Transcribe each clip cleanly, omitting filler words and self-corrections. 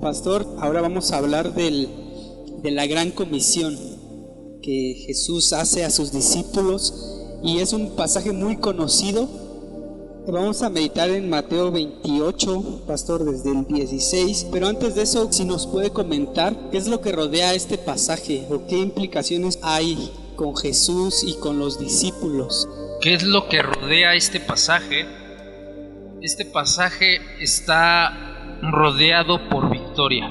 Pastor, ahora vamos a hablar de la gran comisión que Jesús hace a sus discípulos, y es un pasaje muy conocido. Vamos a meditar en Mateo 28, Pastor, desde el 16, pero antes de eso, si nos puede comentar qué es lo que rodea este pasaje o qué implicaciones hay con Jesús y con los discípulos. ¿Qué es lo que rodea este pasaje? Este pasaje está rodeado por victoria.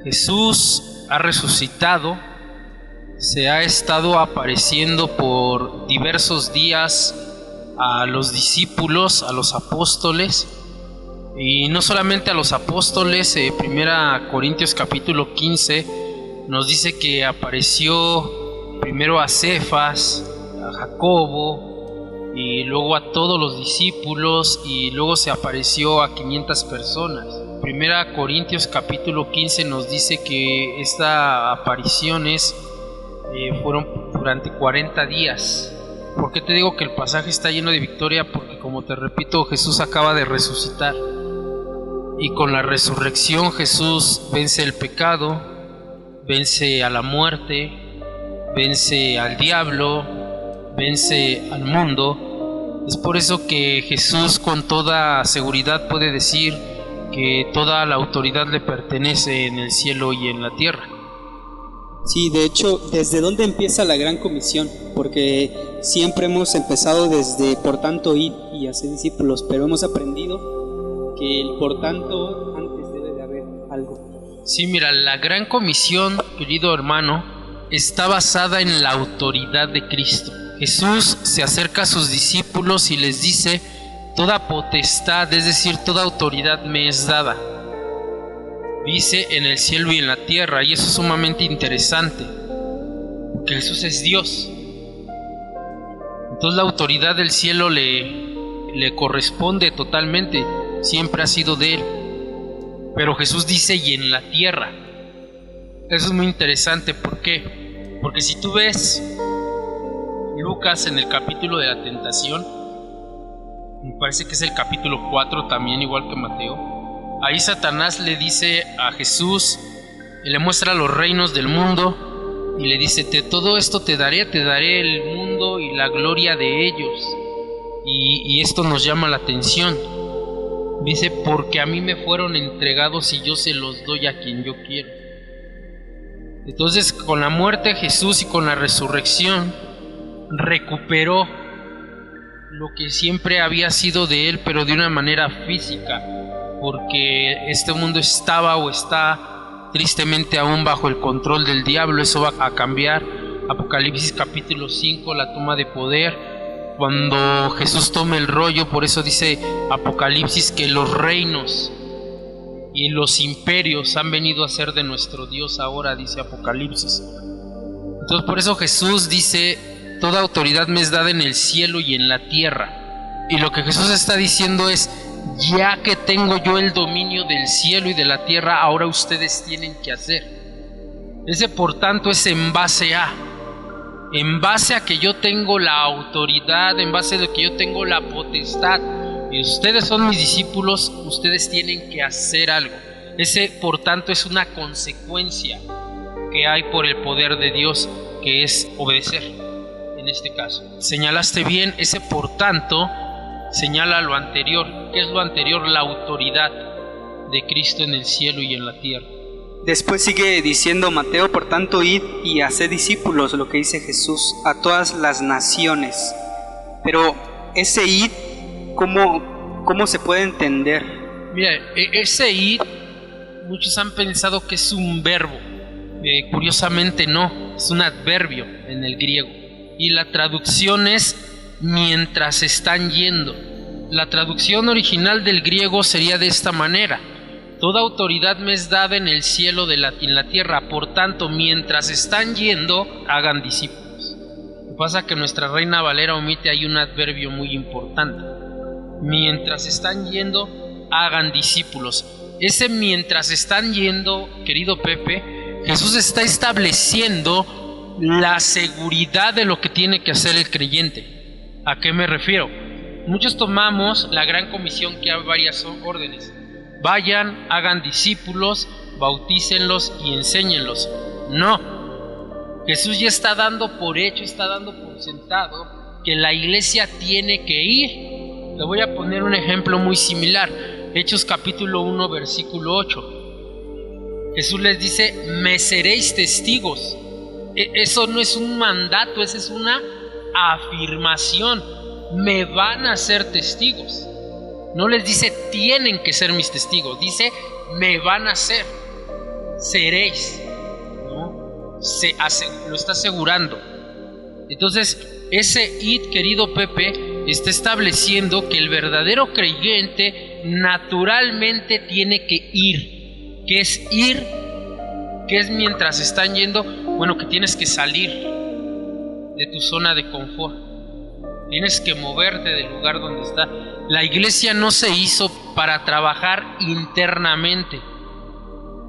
Jesús ha resucitado, se ha estado apareciendo por diversos días a los discípulos, a los apóstoles, y no solamente a los apóstoles. 1 Corintios capítulo 15 nos dice que apareció primero a Cefas, a Jacobo, y luego a todos los discípulos, y luego se apareció a 500 personas. 1 Corintios capítulo 15 nos dice que estas apariciones fueron durante 40 días. ¿Por qué te digo que el pasaje está lleno de victoria? Porque, como te repito, Jesús acaba de resucitar, y con la resurrección Jesús vence el pecado, vence a la muerte, vence al diablo, vence al mundo. Es por eso que Jesús con toda seguridad puede decir que toda la autoridad le pertenece en el cielo y en la tierra. Sí, de hecho, ¿desde dónde empieza la gran comisión? Porque siempre hemos empezado desde por tanto id y hacer discípulos, pero hemos aprendido que el por tanto antes debe de haber algo. Sí, mira, la gran comisión, querido hermano, está basada en la autoridad de Cristo. Jesús se acerca a sus discípulos y les dice: toda potestad, es decir, toda autoridad me es dada, dice, en el cielo y en la tierra. Y eso es sumamente interesante, porque Jesús es Dios. Entonces la autoridad del cielo le corresponde totalmente, siempre ha sido de Él. Pero Jesús dice: y en la tierra. Eso es muy interesante. ¿Por qué? Porque si tú ves Lucas en el capítulo de la tentación, me parece que es el capítulo 4 también, igual que Mateo, ahí Satanás le dice a Jesús, le muestra los reinos del mundo y le dice: todo esto te daré el mundo y la gloria de ellos. Y esto nos llama la atención. Dice: porque a mí me fueron entregados y yo se los doy a quien yo quiero. Entonces, con la muerte de Jesús y con la resurrección, recuperó lo que siempre había sido de Él, pero de una manera física, porque este mundo estaba o está tristemente aún bajo el control del diablo. Eso va a cambiar. Apocalipsis capítulo 5, la toma de poder, cuando Jesús tome el rollo. Por eso dice Apocalipsis que los reinos y los imperios han venido a ser de nuestro Dios ahora, dice Apocalipsis. Entonces, por eso Jesús dice: toda autoridad me es dada en el cielo y en la tierra. Y lo que Jesús está diciendo es: ya que tengo yo el dominio del cielo y de la tierra, ahora ustedes tienen que hacer. Ese por tanto es en base a que yo tengo la autoridad, en base a que yo tengo la potestad, y ustedes son mis discípulos, ustedes tienen que hacer algo. Ese por tanto es una consecuencia que hay por el poder de Dios, que es obedecer. En este caso, señalaste bien, ese por tanto señala lo anterior. ¿Qué es lo anterior? La autoridad de Cristo en el cielo y en la tierra. Después sigue diciendo Mateo: por tanto id y haced discípulos, lo que dice Jesús, a todas las naciones. Pero ese id, ¿cómo se puede entender? Mira, ese id, muchos han pensado que es un verbo. Curiosamente no, es un adverbio en el griego. Y la traducción es mientras están yendo. La traducción original del griego sería de esta manera: toda autoridad me es dada en el cielo y en la tierra, por tanto, mientras están yendo, hagan discípulos. Lo que pasa es que nuestra Reina Valera omite ahí un adverbio muy importante: mientras están yendo, hagan discípulos. Ese mientras están yendo, querido Pepe, Jesús está estableciendo la seguridad de lo que tiene que hacer el creyente. ¿A qué me refiero? Muchos tomamos la gran comisión, que hay varias órdenes, vayan, hagan discípulos, bautícenlos y enséñenlos. No, Jesús ya está dando por hecho, está dando por sentado que la iglesia tiene que ir. Le voy a poner un ejemplo muy similar. Hechos capítulo 1, versículo 8. Jesús les dice: me seréis testigos. Eso no es un mandato, esa es una afirmación. Me van a ser testigos. No les dice tienen que ser mis testigos, dice me van a ser, seréis, ¿no? Lo está asegurando. Entonces ese id, querido Pepe, está estableciendo que el verdadero creyente naturalmente tiene que ir. ¿Qué es ir? ¿Qué es mientras están yendo? Bueno, que tienes que salir de tu zona de confort. Tienes que moverte del lugar donde está. La iglesia no se hizo para trabajar internamente,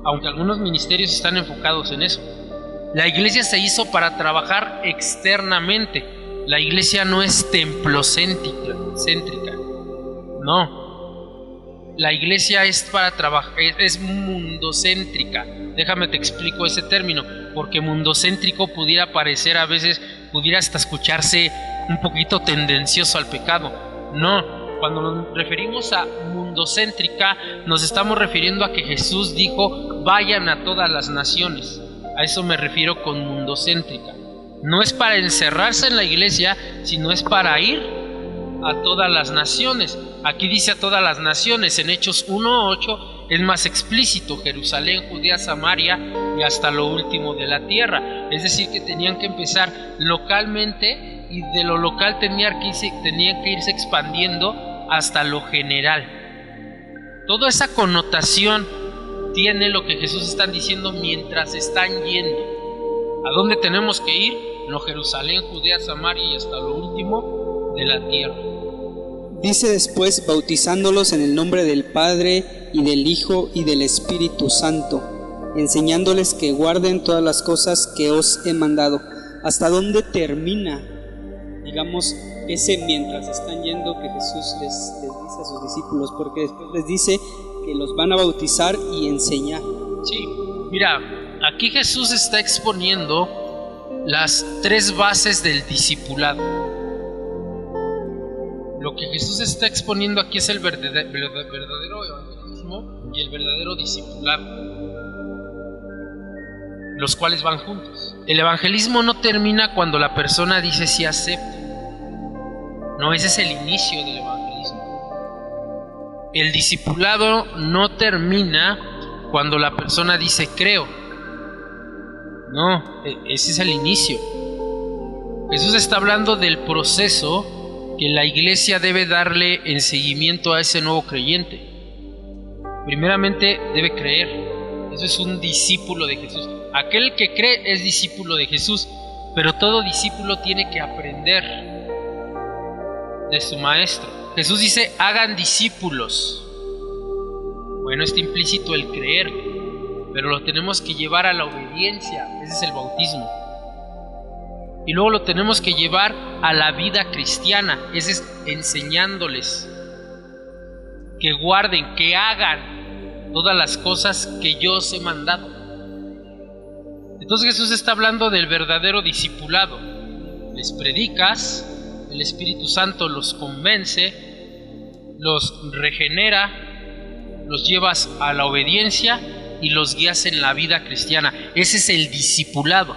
aunque algunos ministerios están enfocados en eso. La iglesia se hizo para trabajar externamente. La iglesia no es templocéntrica. No. La iglesia es para trabajar, es mundocéntrica. Déjame te explico ese término, porque mundocéntrico pudiera parecer a veces, pudiera hasta escucharse un poquito tendencioso al pecado. No, cuando nos referimos a mundocéntrica, nos estamos refiriendo a que Jesús dijo: vayan a todas las naciones. A eso me refiero con mundocéntrica. No es para encerrarse en la iglesia, sino es para ir a todas las naciones. Aquí dice a todas las naciones. En Hechos 1:8 es más explícito: Jerusalén, Judea, Samaria y hasta lo último de la tierra. Es decir, que tenían que empezar localmente, y de lo local tenían que irse expandiendo hasta lo general. Toda esa connotación tiene lo que Jesús está diciendo mientras están yendo. ¿A dónde tenemos que ir? No, Jerusalén, Judea, Samaria y hasta lo último de la tierra. Dice después: bautizándolos en el nombre del Padre y del Hijo y del Espíritu Santo, enseñándoles que guarden todas las cosas que os he mandado. ¿Hasta dónde termina, digamos, ese mientras están yendo que Jesús les dice a sus discípulos? Porque después les dice que los van a bautizar y enseñar. Sí, mira, aquí Jesús está exponiendo las tres bases del discipulado. Lo que Jesús está exponiendo aquí es el verdadero evangelismo y el verdadero discipulado, los cuales van juntos. El evangelismo no termina cuando la persona dice sí acepto. No, ese es el inicio del evangelismo. El discipulado no termina cuando la persona dice creo. No, ese es el inicio. Jesús está hablando del proceso que la iglesia debe darle en seguimiento a ese nuevo creyente. Primeramente debe creer. Eso es un discípulo de Jesús. Aquel que cree es discípulo de Jesús, pero todo discípulo tiene que aprender de su maestro. Jesús dice: hagan discípulos. Bueno, está implícito el creer, pero lo tenemos que llevar a la obediencia. Ese es el bautismo. Y luego lo tenemos que llevar a la vida cristiana. Ese es enseñándoles que guarden, que hagan todas las cosas que yo os he mandado. Entonces Jesús está hablando del verdadero discipulado. Les predicas, el Espíritu Santo los convence, los regenera, los llevas a la obediencia y los guías en la vida cristiana. Ese es el discipulado.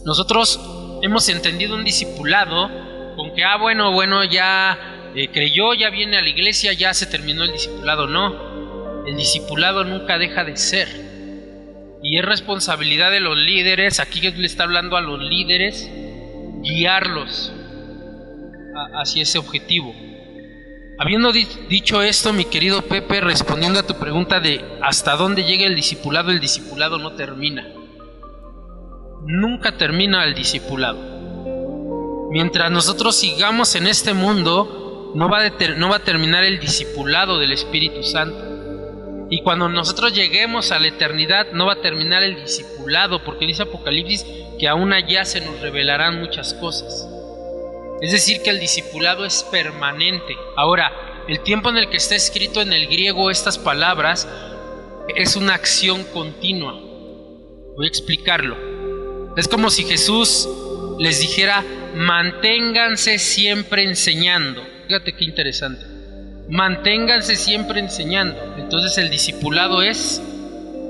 Nosotros hemos entendido un discipulado con que, bueno, ya creyó, ya viene a la iglesia, ya se terminó el discipulado. No, el discipulado nunca deja de ser. Y es responsabilidad de los líderes, aquí Jesús le está hablando a los líderes, guiarlos hacia ese objetivo. Habiendo dicho esto, mi querido Pepe, respondiendo a tu pregunta de hasta dónde llega el discipulado no termina. Nunca termina el discipulado. Mientras nosotros sigamos en este mundo, no va a terminar el discipulado del Espíritu Santo. Y cuando nosotros lleguemos a la eternidad, no va a terminar el discipulado, porque dice Apocalipsis que aún allá se nos revelarán muchas cosas. Es decir, que el discipulado es permanente. Ahora, el tiempo en el que está escrito en el griego estas palabras es una acción continua. Voy a explicarlo. Es como si Jesús les dijera: manténganse siempre enseñando. Fíjate qué interesante. Manténganse siempre enseñando. Entonces el discipulado es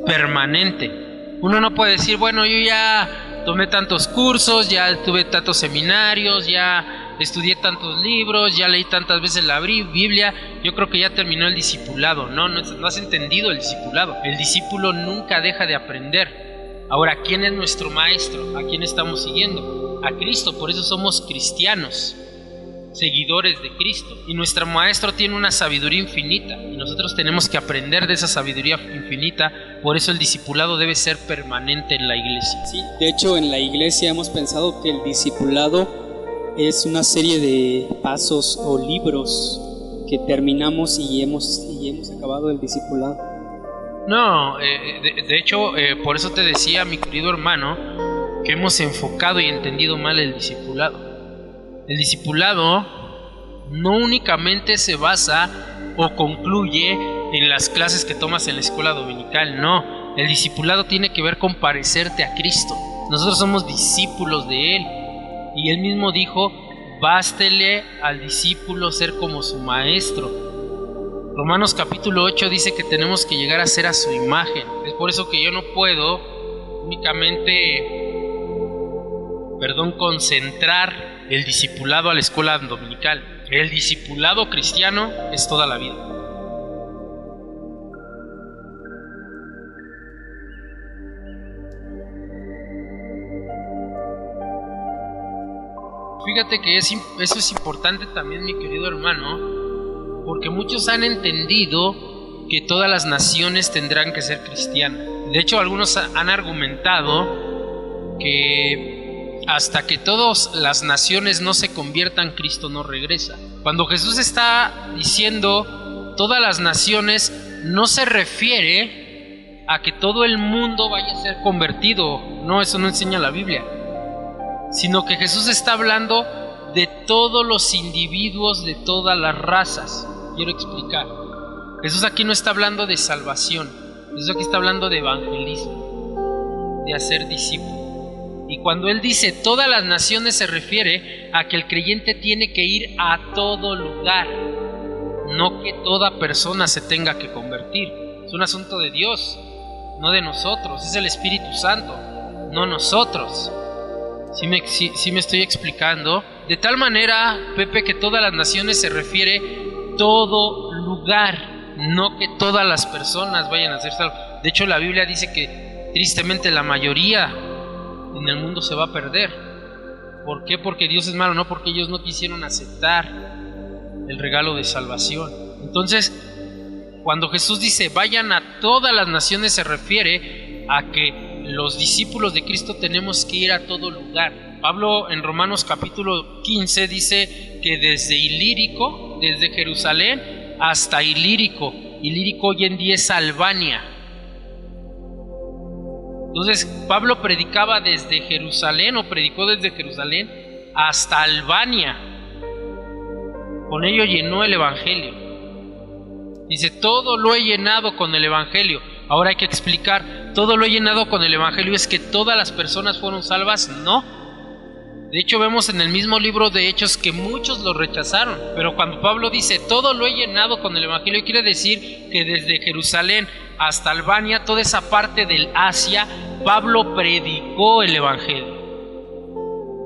permanente. Uno no puede decir: bueno, yo ya tomé tantos cursos, ya tuve tantos seminarios, ya estudié tantos libros, ya leí tantas veces la Biblia, yo creo que ya terminó el discipulado. No has entendido el discipulado. El discípulo nunca deja de aprender. Ahora, ¿quién es nuestro maestro? ¿A quién estamos siguiendo? A Cristo. Por eso somos cristianos, seguidores de Cristo. Y nuestro maestro tiene una sabiduría infinita y nosotros tenemos que aprender de esa sabiduría infinita. Por eso el discipulado debe ser permanente en la iglesia. Sí, de hecho en la iglesia hemos pensado que el discipulado es una serie de pasos o libros que terminamos y hemos acabado el discipulado. No, de hecho, por eso te decía, mi querido hermano, que hemos enfocado y entendido mal el discipulado. El discipulado no únicamente se basa o concluye en las clases que tomas en la escuela dominical, no. El discipulado tiene que ver con parecerte a Cristo. Nosotros somos discípulos de Él. Y Él mismo dijo: bástele al discípulo ser como su maestro. Romanos capítulo 8 dice que tenemos que llegar a ser a su imagen. Es por eso que yo no puedo únicamente concentrar el discipulado a la escuela dominical. El discipulado cristiano es toda la vida. Fíjate que eso es importante también, mi querido hermano, porque muchos han entendido que todas las naciones tendrán que ser cristianas. De hecho, algunos han argumentado que hasta que todas las naciones no se conviertan, Cristo no regresa. Cuando Jesús está diciendo todas las naciones, no se refiere a que todo el mundo vaya a ser convertido. No, eso no enseña la Biblia. Sino que Jesús está hablando de todos los individuos de todas las razas. Quiero explicar. Jesús aquí no está hablando de salvación. Jesús aquí está hablando de evangelismo, de hacer discípulos. Y cuando Él dice todas las naciones, se refiere a que el creyente tiene que ir a todo lugar, no que toda persona se tenga que convertir. Es un asunto de Dios, no de nosotros. Es el Espíritu Santo, no nosotros. ¿Sí me estoy explicando? De tal manera, Pepe, que todas las naciones se refiere todo lugar, no que todas las personas vayan a ser salvas. De hecho, la Biblia dice que tristemente la mayoría en el mundo se va a perder. ¿Por qué? Porque Dios es malo, no porque ellos no quisieron aceptar el regalo de salvación. Entonces, cuando Jesús dice vayan a todas las naciones, se refiere a que los discípulos de Cristo tenemos que ir a todo lugar. Pablo en Romanos capítulo 15 dice que desde Ilírico, desde Jerusalén hasta Ilírico hoy en día es Albania. Entonces Pablo predicaba desde Jerusalén, o predicó desde Jerusalén hasta Albania. Con ello llenó el evangelio. Dice: todo lo he llenado con el evangelio. Ahora hay que explicar, todo lo he llenado con el evangelio, ¿es que todas las personas fueron salvas? No. De hecho, vemos en el mismo libro de Hechos que muchos lo rechazaron. Pero cuando Pablo dice todo lo he llenado con el evangelio, quiere decir que desde Jerusalén hasta Albania, toda esa parte del Asia, Pablo predicó el evangelio.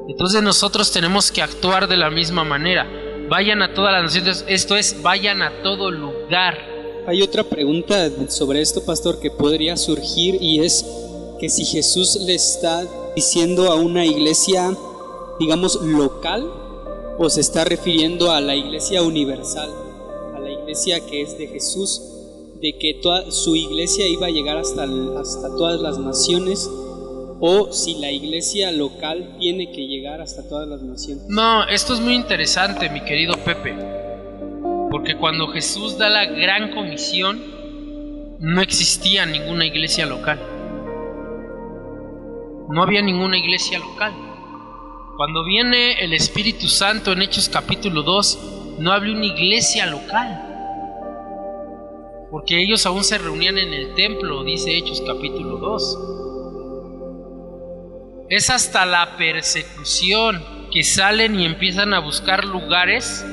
Entonces nosotros tenemos que actuar de la misma manera. Vayan a todas las naciones, esto es, vayan a todo lugar. Hay otra pregunta sobre esto, pastor, que podría surgir, y es que si Jesús le está diciendo a una iglesia, digamos, local, o se está refiriendo a la iglesia universal, a la iglesia que es de Jesús, de que toda su iglesia iba a llegar hasta todas las naciones, o si la iglesia local tiene que llegar hasta todas las naciones. No, esto es muy interesante, mi querido Pepe, porque cuando Jesús da la gran comisión, no existía ninguna iglesia local. No había ninguna iglesia local. Cuando viene el Espíritu Santo en Hechos capítulo 2, no había una iglesia local, porque ellos aún se reunían en el templo, dice Hechos capítulo 2. Es hasta la persecución que salen y empiezan a buscar lugares,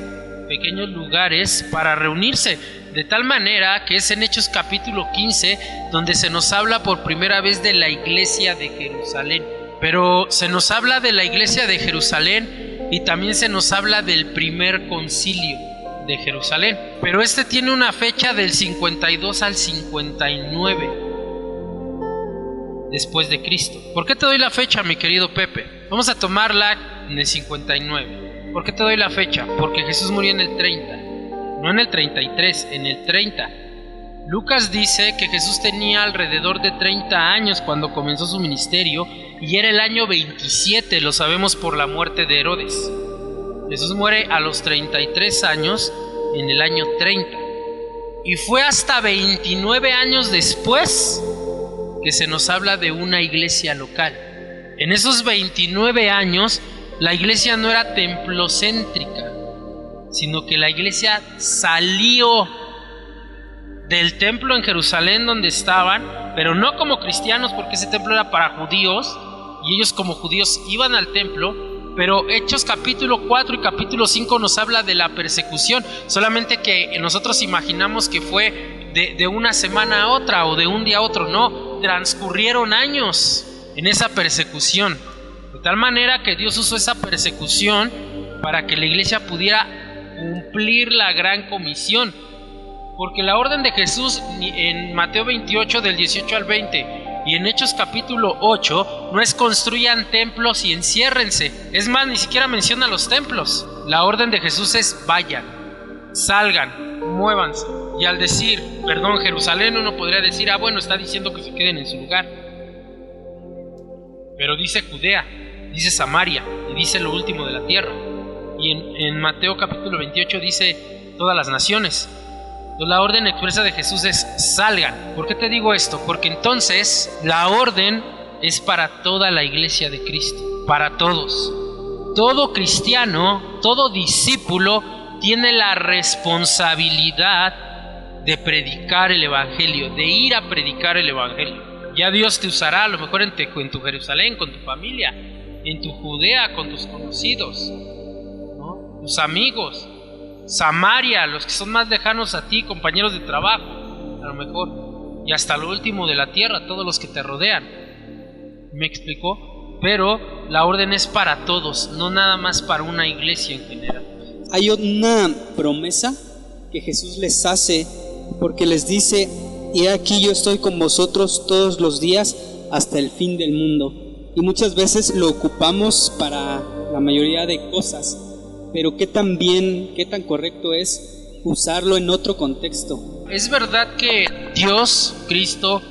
pequeños lugares para reunirse, de tal manera que es en Hechos capítulo 15 donde se nos habla por primera vez de la iglesia de Jerusalén. Pero se nos habla de la iglesia de Jerusalén y también se nos habla del primer concilio de Jerusalén, pero este tiene una fecha del 52 al 59 después de Cristo. ¿Por qué te doy la fecha, mi querido Pepe? Vamos a tomarla en el 59. ¿Por qué te doy la fecha? Porque Jesús murió en el 30, no en el 33, en el 30. Lucas dice que Jesús tenía alrededor de 30 años cuando comenzó su ministerio y era el año 27, lo sabemos por la muerte de Herodes. Jesús muere a los 33 años en el año 30 y fue hasta 29 años después que se nos habla de una iglesia local. En esos 29 años la iglesia no era templocéntrica, sino que la iglesia salió del templo en Jerusalén donde estaban, pero no como cristianos, porque ese templo era para judíos y ellos como judíos iban al templo. Pero Hechos capítulo 4 y capítulo 5 nos habla de la persecución, solamente que nosotros imaginamos que fue de una semana a otra o de un día a otro. No, transcurrieron años en esa persecución, de tal manera que Dios usó esa persecución para que la iglesia pudiera cumplir la gran comisión. Porque la orden de Jesús en Mateo 28 del 18 al 20 y en Hechos capítulo 8 no es construyan templos y enciérrense. Es más, ni siquiera menciona los templos. La orden de Jesús es vayan, salgan, muévanse. Y al decir, perdón, Jerusalén, uno podría decir, bueno, está diciendo que se queden en su lugar. Pero dice Judea, dice Samaria y dice lo último de la tierra. Y en Mateo capítulo 28 dice todas las naciones. La orden expresa de Jesús es salgan. ¿Por qué te digo esto? Porque entonces la orden es para toda la iglesia de Cristo, para todos. Todo cristiano, todo discípulo tiene la responsabilidad de predicar el evangelio, de ir a predicar el evangelio. Ya Dios te usará a lo mejor en tu Jerusalén, con tu familia, en tu Judea, con tus conocidos, ¿no? Tus amigos. Samaria, los que son más lejanos a ti, compañeros de trabajo, a lo mejor, y hasta lo último de la tierra, todos los que te rodean. ¿Me explicó? Pero la orden es para todos, no nada más para una iglesia en general. Hay una promesa que Jesús les hace, porque les dice: y aquí yo estoy con vosotros todos los días hasta el fin del mundo. Y muchas veces lo ocupamos para la mayoría de cosas, pero qué tan correcto es usarlo en otro contexto. Es verdad que Dios, Cristo,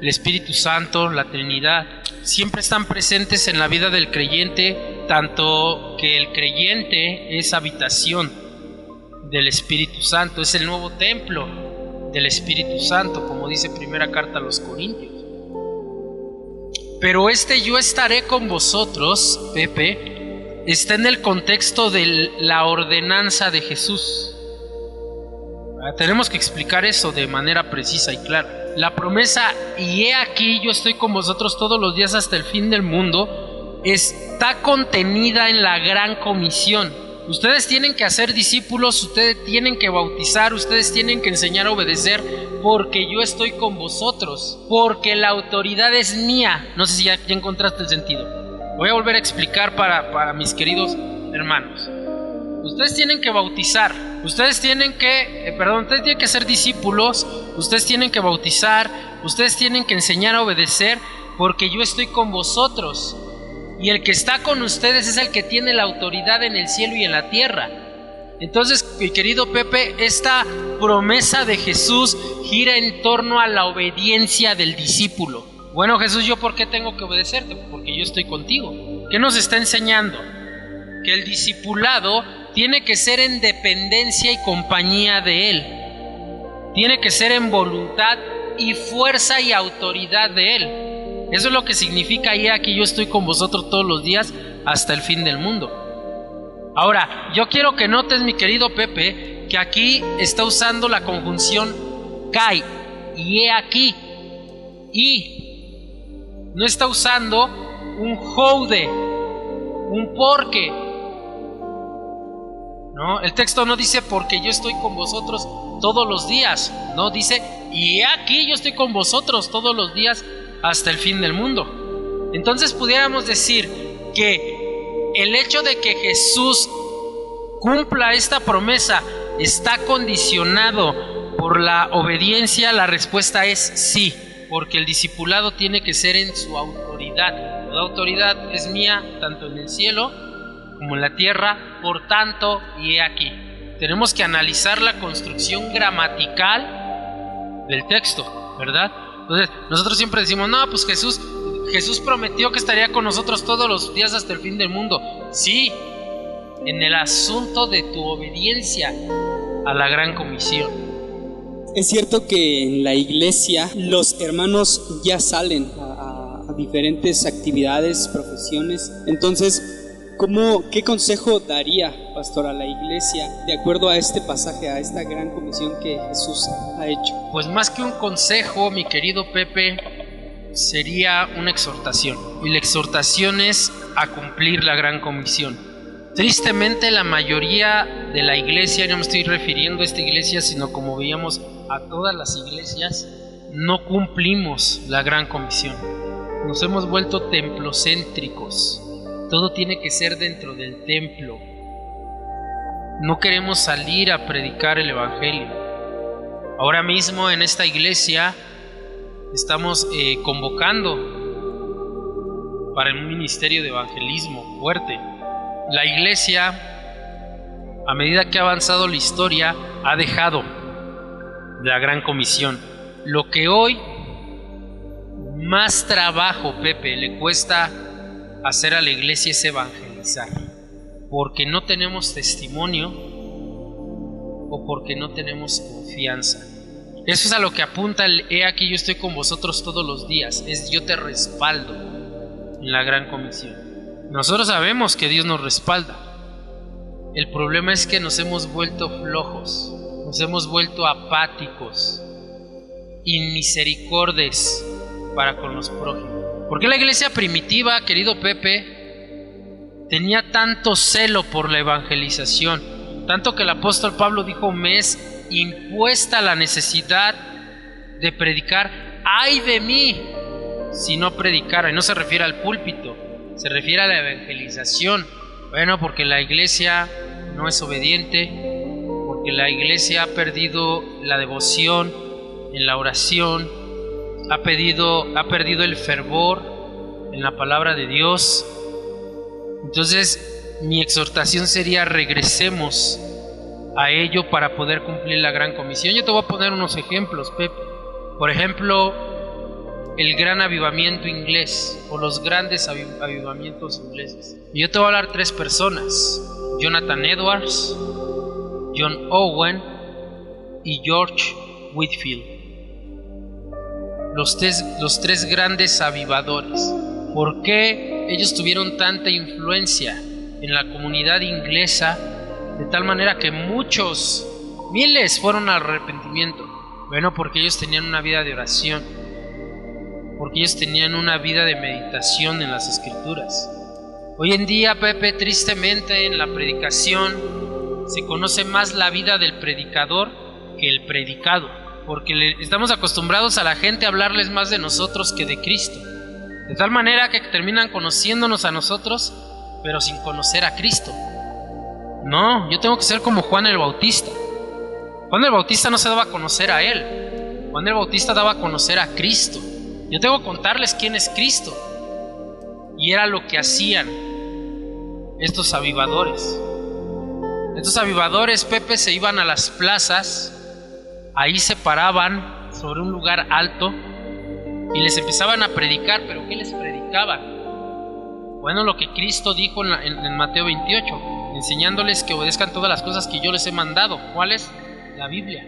el Espíritu Santo, la Trinidad, siempre están presentes en la vida del creyente, tanto que el creyente es habitación del Espíritu Santo, es el nuevo templo del Espíritu Santo, como dice primera carta a los Corintios. Pero yo estaré con vosotros, Pepe, está en el contexto de la ordenanza de Jesús. Tenemos que explicar eso de manera precisa y clara. La promesa, y he aquí yo estoy con vosotros todos los días hasta el fin del mundo, está contenida en la gran comisión. Ustedes tienen que hacer discípulos, ustedes tienen que bautizar, ustedes tienen que enseñar a obedecer, porque yo estoy con vosotros, porque la autoridad es mía. No sé si ya encontraste el sentido. Voy a volver a explicar para mis queridos hermanos. Ustedes tienen que bautizar, ustedes tienen que ser discípulos, ustedes tienen que bautizar, ustedes tienen que enseñar a obedecer, porque yo estoy con vosotros. Y el que está con ustedes es el que tiene la autoridad en el cielo y en la tierra. Entonces, mi querido Pepe, esta promesa de Jesús gira en torno a la obediencia del discípulo. Bueno, Jesús, ¿yo por qué tengo que obedecerte? Porque yo estoy contigo. ¿Qué nos está enseñando? Que el discipulado tiene que ser en dependencia y compañía de Él. Tiene que ser en voluntad y fuerza y autoridad de Él. Eso es lo que significa: y aquí yo estoy con vosotros todos los días hasta el fin del mundo. Ahora, yo quiero que notes, mi querido Pepe, que aquí está usando la conjunción kai, y he aquí, y no está usando un houde, un porque. No, el texto no dice porque yo estoy con vosotros todos los días, no, dice y he aquí yo estoy con vosotros todos los días hasta el fin del mundo. Entonces pudiéramos decir que el hecho de que Jesús cumpla esta promesa está condicionado por la obediencia. La respuesta es sí, porque el discipulado tiene que ser en su autoridad. La autoridad es mía tanto en el cielo como en la tierra, por tanto, y he aquí. Tenemos que analizar la construcción gramatical del texto, ¿verdad? Entonces, nosotros siempre decimos, no, pues Jesús prometió que estaría con nosotros todos los días hasta el fin del mundo. Sí, en el asunto de tu obediencia a la gran comisión. Es cierto que en la iglesia los hermanos ya salen a diferentes actividades, profesiones. Entonces, ¿qué consejo daría, pastor, a la iglesia de acuerdo a este pasaje, a esta gran comisión que Jesús ha hecho? Pues más que un consejo, mi querido Pepe, sería una exhortación. Y la exhortación es a cumplir la gran comisión. Tristemente, la mayoría de la iglesia, no me estoy refiriendo a esta iglesia, sino como veíamos a todas las iglesias, no cumplimos la gran comisión. Nos hemos vuelto templocéntricos. Todo tiene que ser dentro del templo. No queremos salir a predicar el evangelio. Ahora mismo en esta iglesia estamos convocando para un ministerio de evangelismo fuerte. La iglesia, a medida que ha avanzado la historia, ha dejado la gran comisión. Lo que hoy más trabajo, Pepe, le cuesta hacer a la iglesia es evangelizar, porque no tenemos testimonio o porque no tenemos confianza. Eso es a lo que apunta el he aquí yo estoy con vosotros todos los días, es yo te respaldo en la gran comisión. Nosotros sabemos que Dios nos respalda. El problema es que nos hemos vuelto flojos, nos hemos vuelto apáticos, inmisericordes para con los prójimos. ¿Por qué la iglesia primitiva, querido Pepe, tenía tanto celo por la evangelización? Tanto que el apóstol Pablo dijo, me es impuesta la necesidad de predicar. ¡Ay de mí si no predicara! Y no se refiere al púlpito, se refiere a la evangelización. Bueno, porque la iglesia no es obediente, porque la iglesia ha perdido la devoción en la oración, ha perdido el fervor en la palabra de Dios. Entonces, mi exhortación sería: regresemos a ello para poder cumplir la gran comisión. Yo te voy a poner unos ejemplos, Pepe. Por ejemplo, el gran avivamiento inglés o los grandes avivamientos ingleses. Y yo te voy a hablar 3 personas: Jonathan Edwards, John Owen y George Whitefield. Los tres grandes avivadores. ¿Por qué ellos tuvieron tanta influencia en la comunidad inglesa de tal manera que miles fueron al arrepentimiento? Bueno, porque ellos tenían una vida de oración, porque ellos tenían una vida de meditación en las Escrituras. Hoy en día, Pepe, tristemente en la predicación se conoce más la vida del predicador que el predicado, porque estamos acostumbrados a la gente a hablarles más de nosotros que de Cristo, de tal manera que terminan conociéndonos a nosotros, pero sin conocer a Cristo. No, yo tengo que ser como Juan el Bautista. Juan el Bautista no se daba a conocer a él, Juan el Bautista daba a conocer a Cristo. Yo tengo que contarles quién es Cristo, y era lo que hacían estos avivadores. Estos avivadores, Pepe, se iban a las plazas, ahí se paraban sobre un lugar alto y les empezaban a predicar. ¿Pero qué les predicaban? Bueno, lo que Cristo dijo en Mateo 28, enseñándoles que obedezcan todas las cosas que yo les he mandado. ¿Cuál es? La Biblia.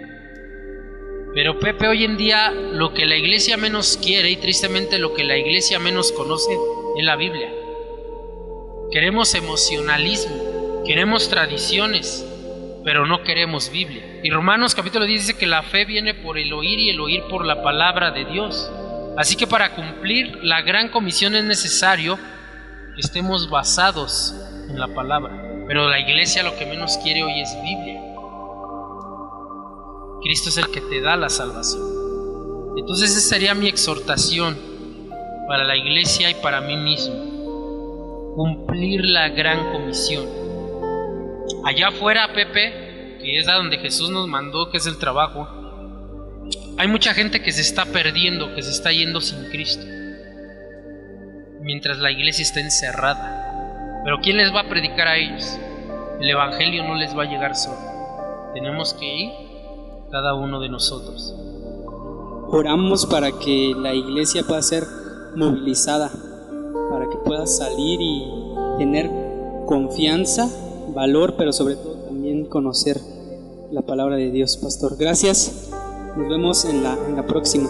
Pero, Pepe, hoy en día lo que la iglesia menos quiere, y tristemente lo que la iglesia menos conoce, es la Biblia. Queremos emocionalismo, Queremos tradiciones, pero no queremos Biblia. Y Romanos capítulo 10 dice que la fe viene por el oír y el oír por la palabra de Dios. Así que para cumplir la gran comisión es necesario que estemos basados en la palabra. Pero la iglesia lo que menos quiere hoy es Biblia. Cristo es el que te da la salvación. Entonces esa sería mi exhortación para la iglesia y para mí mismo: cumplir la gran comisión. Allá afuera, Pepe, que es a donde Jesús nos mandó, que es el trabajo, hay mucha gente que se está perdiendo, que se está yendo sin Cristo, mientras la iglesia está encerrada. Pero ¿quién les va a predicar a ellos? El evangelio no les va a llegar solo. Tenemos que ir cada uno de nosotros. Oramos para que la iglesia pueda ser movilizada, para que pueda salir y tener confianza, valor, pero sobre todo también conocer la palabra de Dios. Pastor, gracias. Nos vemos en la próxima.